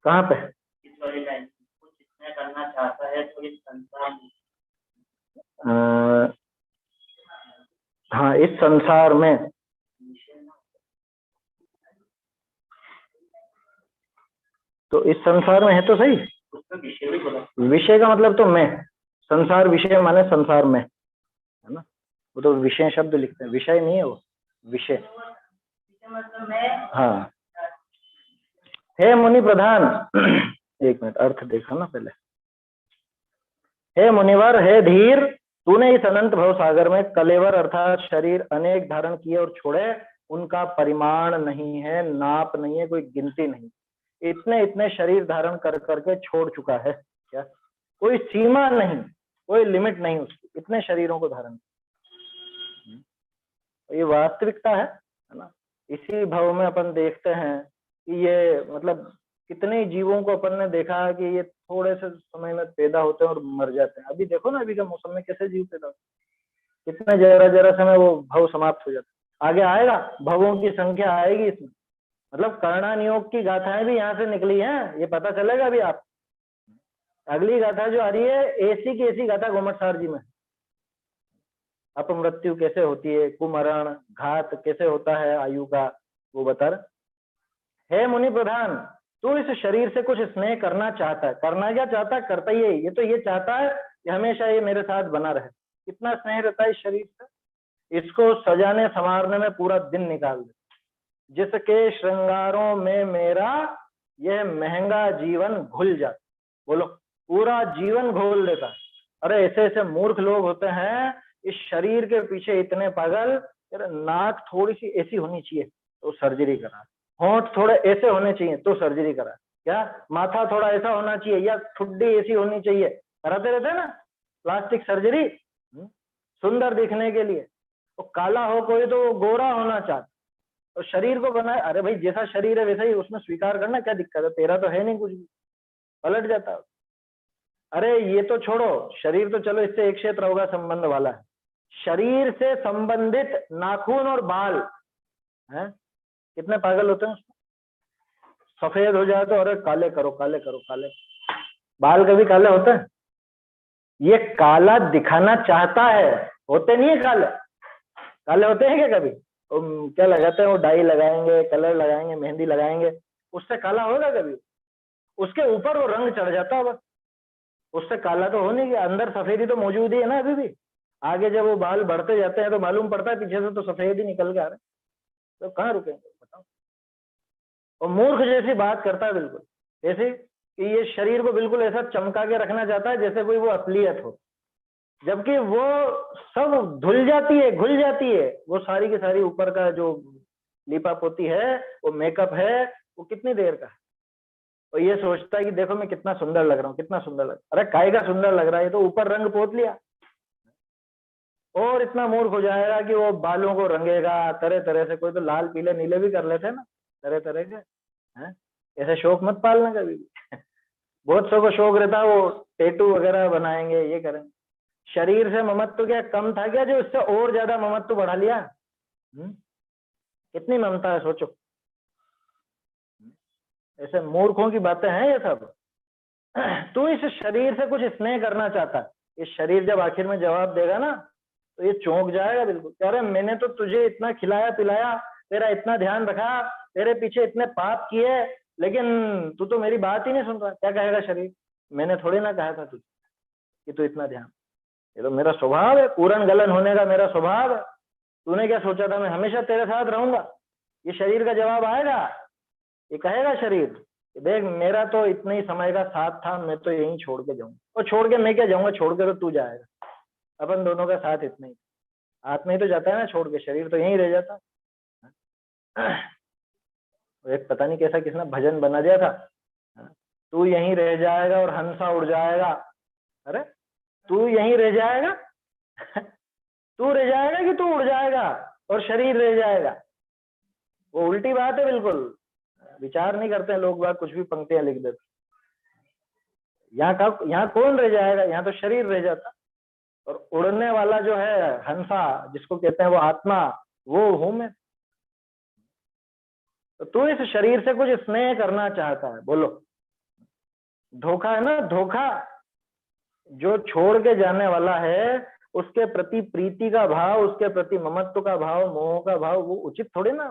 A: कहाँ पे? करना चाहता है तो इस संसार में, हाँ, इस संसार में, तो इस संसार में है तो सही। विषय का मतलब तो मैं, संसार विषय माने संसार में, है ना। वो तो विषय शब्द लिखते हैं, विषय नहीं है वो, विषय। हाँ, हे मुनि प्रधान, एक मिनट, अर्थ देखा ना पहले। हे मुनिवर, हे धीर, तूने इस अनंत भव सागर में कलेवर अर्थात शरीर अनेक धारण किए और छोड़े, उनका परिमाण नहीं है, नाप नहीं है, कोई गिनती नहीं। इतने इतने शरीर धारण कर करके छोड़ चुका है। क्या कोई सीमा नहीं, कोई लिमिट नहीं उसकी, इतने शरीरों को धारण। ये वास्तविकता है ना। इसी भव में अपन देखते हैं कि ये मतलब कितने जीवों को अपन ने देखा है कि ये थोड़े से समय में पैदा होते हैं और मर जाते हैं। अभी देखो ना, अभी के मौसम में कैसे जीव पैदा होते हैं, कितने जरा जरा समय वो भव समाप्त हो जाते हैं। आगे आएगा, भवों की संख्या आएगी इसमें, मतलब कर्णा नियोग की गाथाएं भी यहाँ से निकली हैं, ये पता चलेगा अभी आप। अगली गाथा जो आ रही है, ऐसी की ऐसी गाथा घुमटसार जी में, अपमृत्यु कैसे होती है, कुमरण घात कैसे होता है आयु का, वो बता रहे। हे मुनि प्रधान, तू इस शरीर से कुछ स्नेह करना चाहता है। करना क्या चाहता है? करता ही है। ये तो ये चाहता है कि हमेशा ये मेरे साथ बना रहे। कितना स्नेह रहता है इस शरीर से, इसको सजाने संवारने में पूरा दिन निकाल दे। जिसके श्रृंगारों में मेरा यह महंगा जीवन घुल जाता, बोलो, पूरा जीवन घोल देता। अरे ऐसे ऐसे मूर्ख लोग होते हैं इस शरीर के पीछे इतने पागल, नाक थोड़ी सी ऐसी होनी चाहिए तो सर्जरी करा, होंठ थोड़े ऐसे होने चाहिए तो सर्जरी करा, क्या माथा थोड़ा ऐसा होना चाहिए या ठुड्डी ऐसी होनी चाहिए, कराते रहते हैं ना प्लास्टिक सर्जरी सुंदर दिखने के लिए। तो काला हो कोई तो वो गोरा होना चाहता, तो शरीर को बनाए। अरे भाई, जैसा शरीर है वैसा ही उसमें स्वीकार करना, क्या दिक्कत है? तेरा तो है नहीं कुछ भी, पलट जाता। अरे ये तो छोड़ो, शरीर तो चलो इससे एक क्षेत्र होगा संबंध वाला है, शरीर से संबंधित नाखून और बाल हैं, कितने पागल होते हैं उसमें। सफेद हो जाए तो अरे काले करो, काले करो, काले। बाल कभी काले होते हैं? ये काला दिखाना चाहता है, होते नहीं है काले। काले होते हैं क्या कभी? क्या लगाते हैं वो, डाई लगाएंगे, कलर लगाएंगे, मेहंदी लगाएंगे, उससे काला होगा कभी? उसके ऊपर वो रंग चढ़ जाता है बस, उससे काला तो हो नहीं गया, अंदर सफेदी तो मौजूद ही है ना अभी भी। आगे जब वो बाल बढ़ते जाते हैं तो मालूम पड़ता है पीछे से तो सफेद ही निकल के आ रहे हैं, तो कहाँ रुकेंगे बताओ। और मूर्ख जैसी बात करता है बिल्कुल, जैसे कि ये शरीर को बिल्कुल ऐसा चमका के रखना चाहता है जैसे कोई वो असलियत हो, जबकि वो सब धुल जाती है, घुल जाती है। वो सारी की सारी ऊपर का जो लिपा पोती है, वो मेकअप है, वो कितनी देर का है। और ये सोचता है कि देखो मैं कितना सुंदर लग रहा हूँ, कितना सुंदर लग, अरे काय का सुंदर लग रहा है, तो ऊपर रंग पोत लिया। और इतना मूर्ख हो जाएगा कि वो बालों को रंगेगा तरह तरह से, कोई तो लाल पीले नीले भी कर लेते हैं ना तरह तरह के, हैं? ऐसे शौक मत पालना कभी भी। बहुत सौ को शौक रहता है वो टैटू वगैरह बनाएंगे, ये करेंगे। शरीर से ममत्व क्या कम था क्या जो इससे और ज्यादा ममत्व बढ़ा लिया? कितनी ममता है सोचो। ऐसे मूर्खों की बातें हैं ये सब। तू इस शरीर से कुछ स्नेह करना चाहता है, इस शरीर जब आखिर में जवाब देगा ना तो ये चौंक जाएगा बिल्कुल। कह रहे मैंने तो तुझे इतना खिलाया पिलाया, तेरा इतना ध्यान रखा, तेरे पीछे इतने पाप किए, लेकिन तू तो मेरी बात ही नहीं सुन रहा। क्या कहेगा शरीर? मैंने थोड़ी ना कहा था तुझे कि तू इतना ध्यान, ये तो मेरा स्वभाव है, पूरन गलन होने का मेरा स्वभाव है। तूने क्या सोचा था मैं हमेशा तेरे साथ रहूंगा? ये शरीर का जवाब आएगा, ये कहेगा शरीर, देख मेरा तो इतने ही समय का साथ था, मैं तो यहीं छोड़ के जाऊंगा। और छोड़ के मैं क्या जाऊंगा, छोड़ के तो तू जाएगा। अपन दोनों का साथ इतना ही, आत्मा ही तो जाता है ना छोड़ के, शरीर तो यहीं रह जाता। एक पता नहीं कैसा किसने भजन बना दिया था, तू यहीं रह जाएगा और हंसा उड़ जाएगा। अरे तू यहीं रह जाएगा? तू रह जाएगा कि तू उड़ जाएगा और शरीर रह जाएगा? वो उल्टी बात है बिल्कुल। विचार नहीं करते हैं लोग बात, कुछ भी पंक्तियां लिख देते। यहाँ कौन रह जाएगा? यहाँ तो शरीर रह जाता। और उड़ने वाला जो है हंसा जिसको कहते हैं वो आत्मा, वो हूं मैं। तो तू इस शरीर से कुछ स्नेह करना चाहता है, बोलो धोखा है ना? धोखा। जो छोड़ के जाने वाला है उसके प्रति प्रीति का भाव, उसके प्रति ममत्व का भाव, मोह का भाव, वो उचित थोड़ी ना।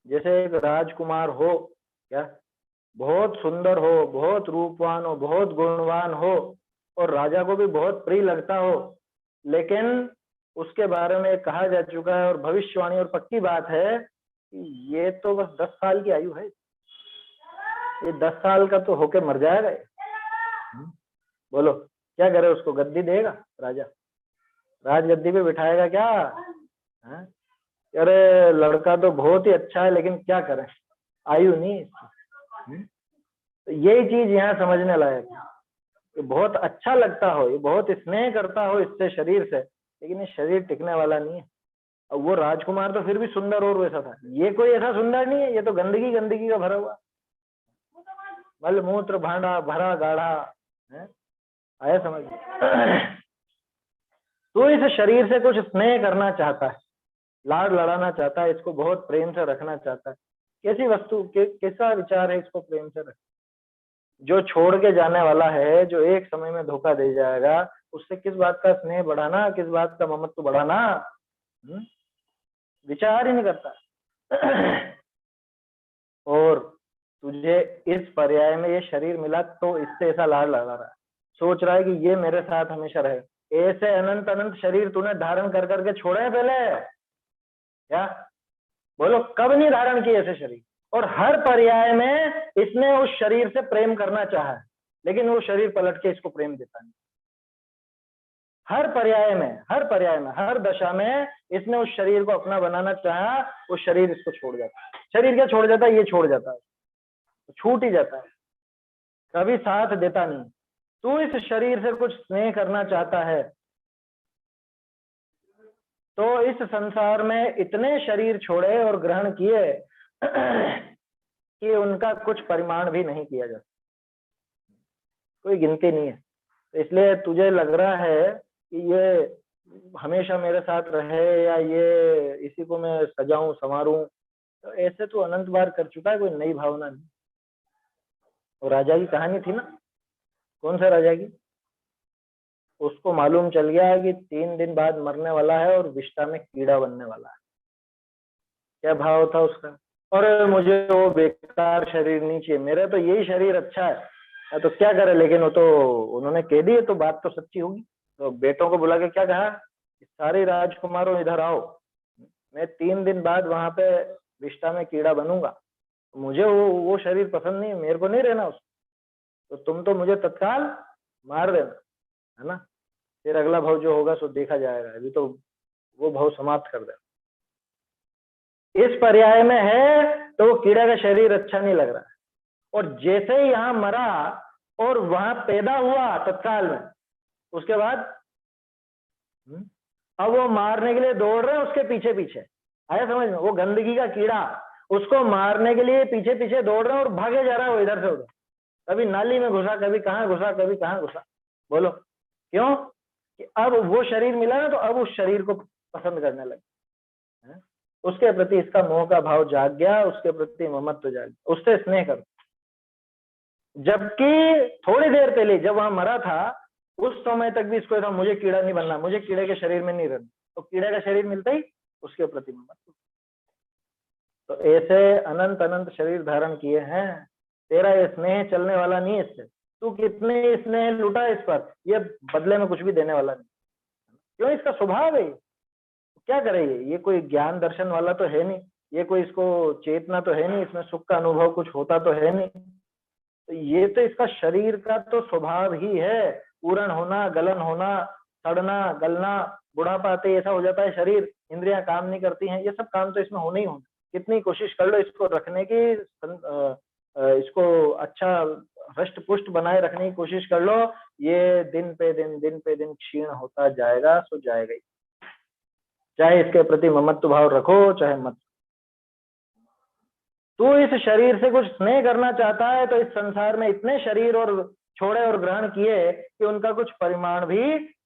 A: जैसे एक राजकुमार हो, क्या बहुत सुंदर हो, बहुत रूपवान हो, बहुत गुणवान हो और राजा को भी बहुत प्रिय लगता हो, लेकिन उसके बारे में कहा जा चुका है और भविष्यवाणी और पक्की बात है कि ये तो बस 10 साल की आयु है, ये 10 साल का तो होके मर जाएगा। बोलो क्या करे? उसको गद्दी देगा राजा? राज गद्दी पे बिठाएगा क्या? अरे लड़का तो बहुत ही अच्छा है, लेकिन क्या करें, आयु नहीं। तो यही चीज यहाँ समझने लायक है। ये बहुत अच्छा लगता हो, ये बहुत स्नेह करता हो इससे शरीर से, लेकिन ये शरीर टिकने वाला नहीं है। अब वो राजकुमार तो फिर भी सुंदर और वैसा था, ये कोई ऐसा सुंदर नहीं है, ये तो गंदगी गंदगी का भरा हुआ, मल मूत्र भांडा भरा गाढ़ा है। आया समझ? तो इस शरीर से कुछ स्नेह करना चाहता है, लाड़ लड़ाना चाहता है, इसको बहुत प्रेम से रखना चाहता है। कैसी वस्तु कैसा विचार है इसको प्रेम से रख? जो छोड़ के जाने वाला है, जो एक समय में धोखा दे जाएगा, उससे किस बात का स्नेह बढ़ाना, किस बात का ममत्व बढ़ाना? विचार ही नहीं करता। और तुझे इस पर्याय में ये शरीर मिला तो इससे ऐसा लाड़ लगा रहा है, सोच रहा है कि ये मेरे साथ हमेशा रहे। ऐसे अनंत अनंत शरीर तूने धारण कर करके छोड़े हैं पहले? क्या बोलो, कब नहीं धारण किए ऐसे शरीर? और हर पर्याय में इसने उस शरीर से प्रेम करना चाहा है, लेकिन वो शरीर पलट के इसको प्रेम देता नहीं। हर पर्याय में, हर पर्याय में, हर दशा में इसने उस शरीर को अपना बनाना चाहा, वो शरीर इसको छोड़ जाता है। शरीर क्या छोड़ जाता है? ये छोड़ जाता है, छूट ही जाता है, कभी साथ देता नहीं। तू इस शरीर से कुछ स्नेह करना चाहता है तो इस संसार में इतने शरीर छोड़े और ग्रहण किए कि उनका कुछ परिमाण भी नहीं किया जा सकता, कोई गिनती नहीं है। तो इसलिए तुझे लग रहा है कि ये हमेशा मेरे साथ रहे या ये इसी को मैं सजाऊं संवारूं, तो ऐसे तो अनंत बार कर चुका है, कोई नई भावना नहीं। और राजा की कहानी थी ना, कौन सा राजा की? उसको मालूम चल गया कि 3 दिन बाद मरने वाला है और विष्ठा में कीड़ा बनने वाला है। क्या भाव था उसका? और मुझे वो बेकार शरीर नहीं चाहिए, मेरा तो यही शरीर अच्छा है, तो क्या करे? लेकिन वो तो उन्होंने कह दी, तो बात तो सच्ची होगी। तो बेटों को बुला के क्या कहा, सारे राजकुमारों इधर आओ, मैं 3 दिन बाद वहां पे विष्ठा में कीड़ा बनूंगा, मुझे वो शरीर पसंद नहीं है, मेरे को नहीं रहना उसमें, तो तुम तो मुझे तत्काल मार देना, है ना, फिर अगला भाव जो होगा सो देखा जाएगा, अभी तो वो भाव समाप्त कर देना। इस पर्याय में है तो वो कीड़ा का शरीर अच्छा नहीं लग रहा है, और जैसे ही यहां मरा और वहां पैदा हुआ तत्काल में, उसके बाद अब वो मारने के लिए दौड़ रहे हैं उसके पीछे पीछे, आया समझ में, वो गंदगी का कीड़ा उसको मारने के लिए पीछे पीछे दौड़ रहे हैं और भागे जा रहा है वो इधर से उधर, कभी नाली में घुसा, कभी कहाँ घुसा, कभी कहाँ घुसा। बोलो क्यों, कि अब वो शरीर मिला ना, तो अब उस शरीर को पसंद करने लगे, उसके प्रति इसका मोह का भाव जाग गया, उसके प्रति ममत्व जाग गया, उससे स्नेह कर। जबकि थोड़ी देर पहले जब वहां मरा था उस समय तक भी इसको था मुझे कीड़ा नहीं बनना, मुझे कीड़े के शरीर में नहीं रहना, तो कीड़े का शरीर मिलता ही उसके प्रति ममत्व। तो ऐसे अनंत अनंत शरीर धारण किए हैं, तेरा ये स्नेह चलने वाला नहीं है, इससे तू कितने स्नेह लुटा इस पर, ये बदले में कुछ भी देने वाला नहीं, क्यों, इसका स्वभाव है, क्या करे ये कोई ज्ञान दर्शन वाला तो है नहीं, ये कोई इसको चेतना तो है नहीं, इसमें सुख का अनुभव कुछ होता तो है नहीं, तो ये तो इसका शरीर का तो स्वभाव ही है, पूर्ण होना, गलन होना, सड़ना, गलना, बुढ़ापा आते ऐसा हो जाता है शरीर, इंद्रियां काम नहीं करती हैं, ये सब काम तो इसमें होने ही होने, कितनी कोशिश कर लो इसको रखने की, इसको अच्छा हृष्ट पुष्ट बनाए रखने की कोशिश कर लो, ये दिन पे दिन क्षीण होता जाएगा, सो जाएगा ही, चाहे इसके प्रति ममत्व भाव रखो चाहे मत। तू इस शरीर से कुछ स्नेह करना चाहता है तो इस संसार में इतने शरीर और छोड़े और ग्रहण किए कि उनका कुछ परिमाण भी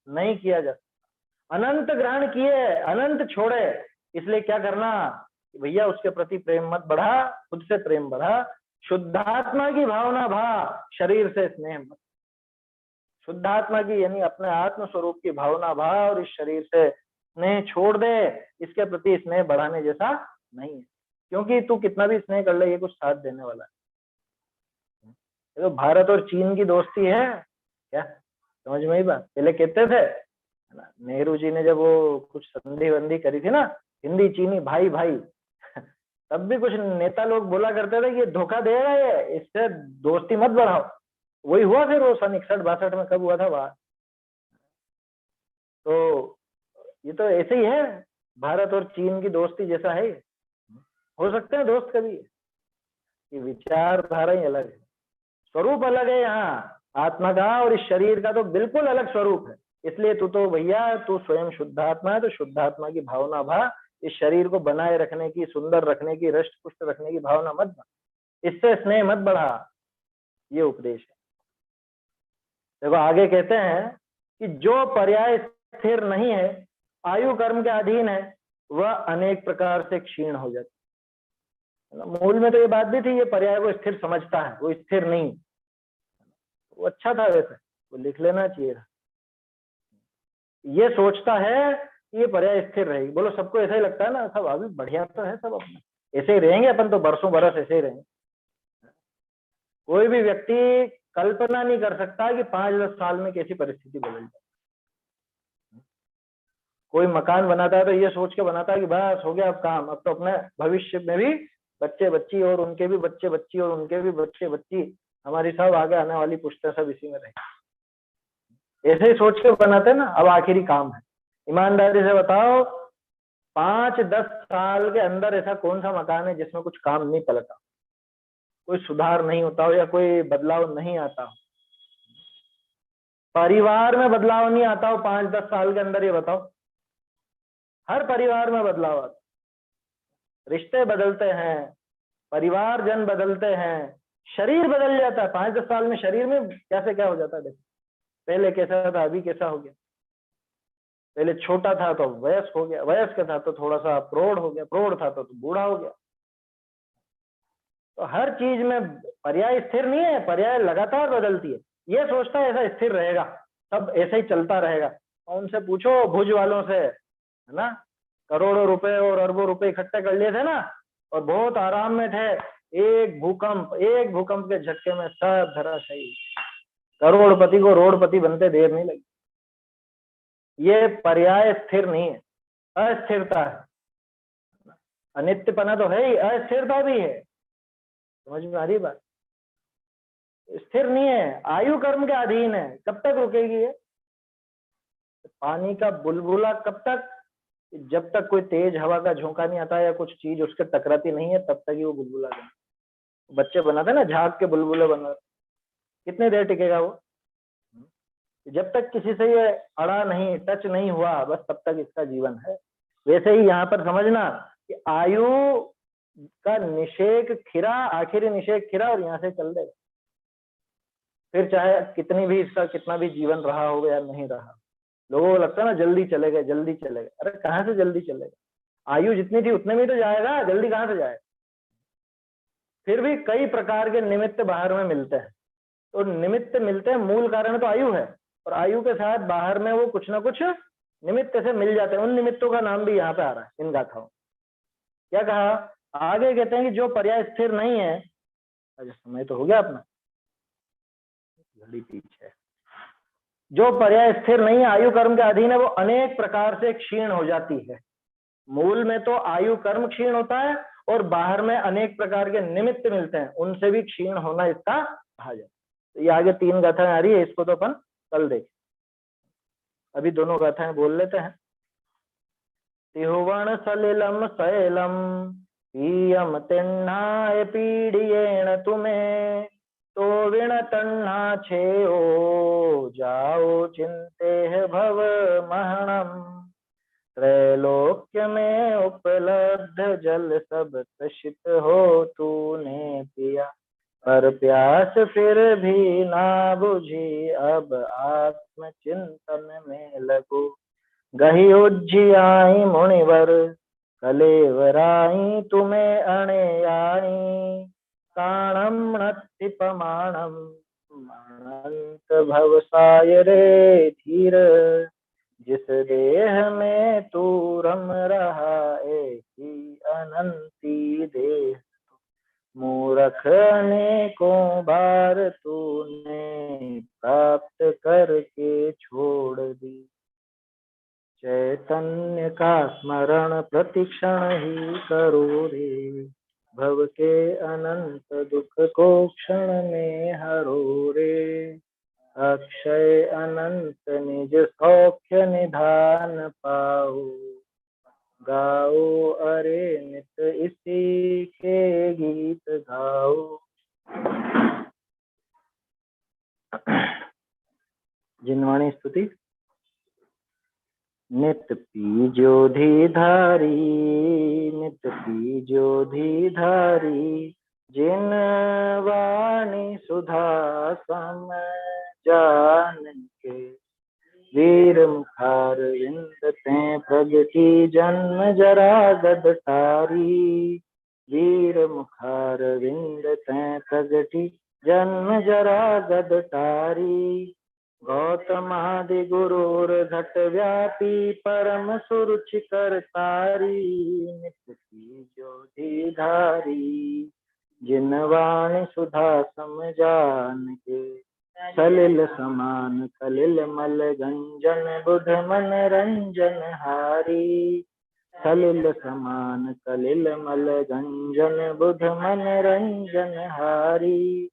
A: नहीं किया जा सकता, अनंत ग्रहण किए अनंत छोड़े, इसलिए क्या करना भैया, उसके प्रति प्रेम मत बढ़ा, खुद से प्रेम बढ़ा, शुद्धात्मा की भावना भा, शरीर से स्नेह मत, शुद्धात्मा की यानी अपने आत्म स्वरूप की भावना भा और इस शरीर से स्नेह छोड़ दे, इसके प्रति स्नेह बढ़ाने जैसा नहीं है, क्योंकि तू कितना भी स्नेह कर ले ये कुछ साथ देने वाला है। तो भारत और चीन की दोस्ती है क्या, समझ में ही बात, पहले कहते थे नेहरू जी ने जब वो कुछ संधि वंधि करी थी ना, हिंदी चीनी भाई भाई, तब भी कुछ नेता लोग बोला करते थे कि ये धोखा देगा, ये इससे दोस्ती मत बढ़ाओ, वही हुआ फिर वो सन 61-62 में कब हुआ था बात। तो ये तो ऐसे ही है, भारत और चीन की दोस्ती जैसा है, हो सकते हैं दोस्त कभी, ये विचारधारा ही अलग है, स्वरूप अलग है यहाँ आत्मा का, और इस शरीर का तो बिल्कुल अलग स्वरूप है, इसलिए तू तो भैया तू स्वयं शुद्धात्मा है, तो शुद्धात्मा की भावना भा, इस शरीर को बनाए रखने की, सुंदर रखने की, हृष्ट पुष्ट रखने की भावना मत भा, इससे स्नेह मत बढ़ा, ये उपदेश है। देखो आगे कहते हैं कि जो पर्याय स्थिर नहीं है, आयु कर्म के अधीन है, वह अनेक प्रकार से क्षीण हो जाता है। मूल में तो ये बात भी थी, ये पर्याय को स्थिर समझता है, वो स्थिर नहीं, वो अच्छा था वैसे, वो लिख लेना चाहिए था, ये सोचता है कि ये पर्याय स्थिर रहेगी। बोलो सबको ऐसा ही लगता है ना, सब अभी बढ़िया तो है, सब अपने ऐसे ही रहेंगे, अपन तो बरसों बरस ऐसे ही रहेंगे। कोई भी व्यक्ति कल्पना नहीं कर सकता कि 5-10 साल में कैसी परिस्थिति बदल जाए। कोई मकान बनाता है तो ये सोच के बनाता है कि बस हो गया अब काम, अब तो अपने भविष्य में भी बच्चे बच्ची और उनके भी बच्चे बच्ची और उनके भी बच्चे बच्ची, हमारी सब आगे आने वाली पुश्तें सब इसी में रहे, ऐसे ही सोच के बनाते ना। अब आखिरी काम है, ईमानदारी से बताओ 5-10 साल के अंदर ऐसा कौन सा मकान है जिसमें कुछ काम नहीं पलटा, कोई सुधार नहीं होता हो या कोई बदलाव नहीं आता हो, परिवार में बदलाव नहीं आता हो 5-10 साल के अंदर, ये बताओ। हर परिवार में बदलाव आता, रिश्ते बदलते हैं, परिवार जन बदलते हैं, शरीर बदल जाता है 5-10 साल में, शरीर में कैसे क्या हो जाता है, देखो पहले कैसा था अभी कैसा हो गया, पहले छोटा था तो वयस्क हो गया, वयस्क था तो थोड़ा सा प्रौढ़ हो गया, प्रौढ़ था तो बूढ़ा हो गया। तो हर चीज में पर्याय स्थिर नहीं है, पर्याय लगातार बदलती है। ये सोचता है ऐसा स्थिर रहेगा, सब ऐसे ही चलता रहेगा, और उनसे पूछो भुज वालों से, है ना, करोड़ों रुपए और अरबों रुपए इकट्ठे कर लिए थे ना, और बहुत आराम में थे, एक भूकंप के झटके में सब धराशायी, करोड़पति को रोड़पति बनते देर नहीं लगी। ये पर्याय स्थिर नहीं है, अस्थिरता है। अनित्यपना तो है ही, अस्थिरता भी है। समझ में आ रही बात? स्थिर नहीं है, आयु कर्म के अधीन है। कब तक रुकेगी ये? पानी का बुलबुला कब तक? जब तक कोई तेज हवा का झोंका नहीं आता या कुछ चीज उसके टकराती नहीं है, तब तक ही वो बुलबुला बना। बच्चे बनाते ना झाग के बुलबुले बना, कितनी देर टिकेगा वो? जब तक किसी से ये अड़ा नहीं, टच नहीं हुआ, बस तब तक इसका जीवन है। वैसे ही यहाँ पर समझना कि आयु का निषेक खिरा, आखिरी निषेक खिरा, और यहाँ से चल देगा। फिर चाहे कितनी भी इसका कितना भी जीवन रहा हो या नहीं रहा। लोगों को लगता है ना जल्दी चलेगा, जल्दी चलेगा। अरे कहाँ से जल्दी चलेगा? आयु जितनी थी उतने में तो जाएगा, जल्दी कहाँ से जाएगा? फिर भी कई प्रकार के निमित्त बाहर में मिलते हैं। तो निमित्त मिलते हैं, मूल कारण तो आयु है, और आयु के साथ बाहर में वो कुछ ना कुछ निमित्त से मिल जाते हैं। उन निमित्तों का नाम भी यहाँ पे आ रहा है इन गाथाओं। क्या कहा आगे? कहते हैं कि जो पर्याय स्थिर नहीं है। अच्छा समय तो हो गया अपना, घड़ी पीछे। जो पर्याय स्थिर नहीं है, आयु कर्म के अधीन है, वो अनेक प्रकार से क्षीण हो जाती है। मूल में तो आयु कर्म क्षीण होता है, और बाहर में अनेक प्रकार के निमित्त मिलते हैं, उनसे भी क्षीण होना इसका कहा जाता है। तो ये आगे 3 गाथाएं आ रही है, इसको तो अपन कल देखें। अभी दोनों गाथाएं बोल लेते हैं। तिहुवण सलिलम शैलम पीयम तिन्नाय पीड़ियेण तुम्हें, तो विण तन्ना छेओ जाओ चिंते भव महणम। त्रैलोक्य में उपलब्ध जल सब तृषित हो तूने पिया, पर प्यास फिर भी ना बुझी, अब आत्म चिंतन में लगो। गही उज्जियाई मुनिवर कलेवराई, तुम्हें अणे आई, काणम नत्तिपमाणम अनंत भवसाय रे धीर। जिस देह में तू रम रहा एक ही अनंती देह, मूर्ख अनेकों बार तूने प्राप्त करके छोड़ दी। चैतन्य का स्मरण प्रतिक्षण ही करो रे, भव के अनंत दुख को क्षण में हरो रे। अक्षय अनंत निज सौख्य निधान पाओ, गाओ अरे नित इसी के गीत गाओ। जिनवाणी स्तुति। नित पीजोधी धारी, नित पीजोधी धारी, जिन वाणी सुधा सम जान के। वीर मुखार विंद ते प्रगति जन्म जरा गद तारी, वीर मुखार विंद ते प्रगति जन्म जरा गद तारी। गौतमादि गुरुर घट व्यापी परम सुरुचि कर तारी, नित पीजोधी धारी, जिन वाणी सुधा सम जान के। सलिल समान कलिल मल गंजन बुध मन रंजन हारी, सलिल समान कलिल मल गंजन बुध मन रंजन हारी।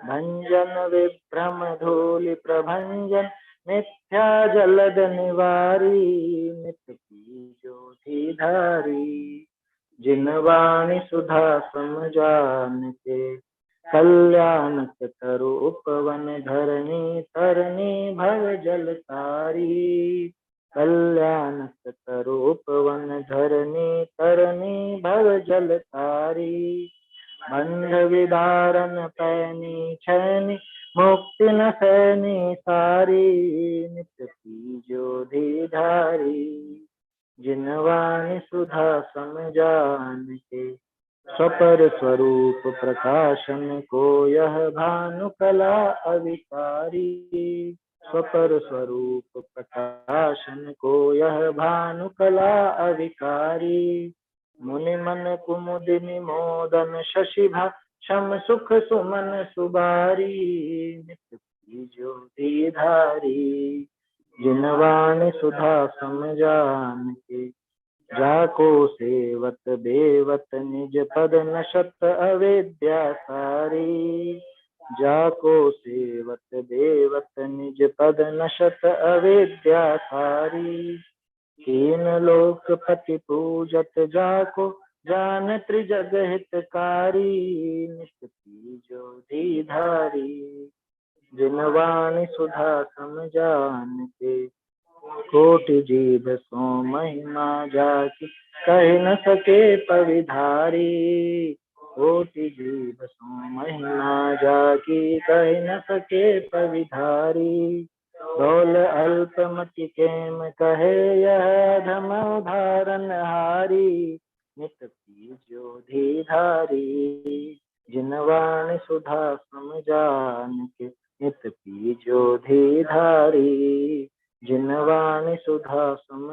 A: भंजन विभ्रम धूलि प्रभंजन मिथ्या जलद निवारी, नित पीजोधी धारी, जिन वाणी सुधा सम जान के। कल्याणक तरु उपवन धरणी तरणी भव जल तारी, कल्याणक तरु उपवन धरणी तरणी भव जल तारी। बंध विदारन पैनी छैनी मुक्ति न सैनी सारी, नित पीजोधी धारी, जिन वाणी सुधा सम जान के। स्वपर स्वरूप प्रकाशन को यह भानु कला अविकारी, स्वपर स्वरूप प्रकाशन को यह भानु कला अविकारी। मुनि मन कुमुदिनी मोदन शशिभा शम सुख सुमन सुबारी, नित पीजोधी धारी, जिन वाणी सुधा समझान के, जाको सेवत बेवत निज पद नशत अविद्या सारी। जाको सेवत बेवत निज पद नशत अविद्या सारी। तीन लोक पति पूजत जाको, जान त्रिजग हितकारी। निष्पति ज्योति धारी, जिन वाणी सुधा समझान के, कोटि जीव सो महिमा जाकी, कह न सके पविधारी। कोटि जीव सो महिमा जाकी, कह न सके पविधारी। डोल अल्पमति केम कहे, यह धम धारन हारी। नित पीजोधी धारी, जिन वाणी सुधा समझान के, नित पीजोधी धारी। जिन वाणी सुधा सम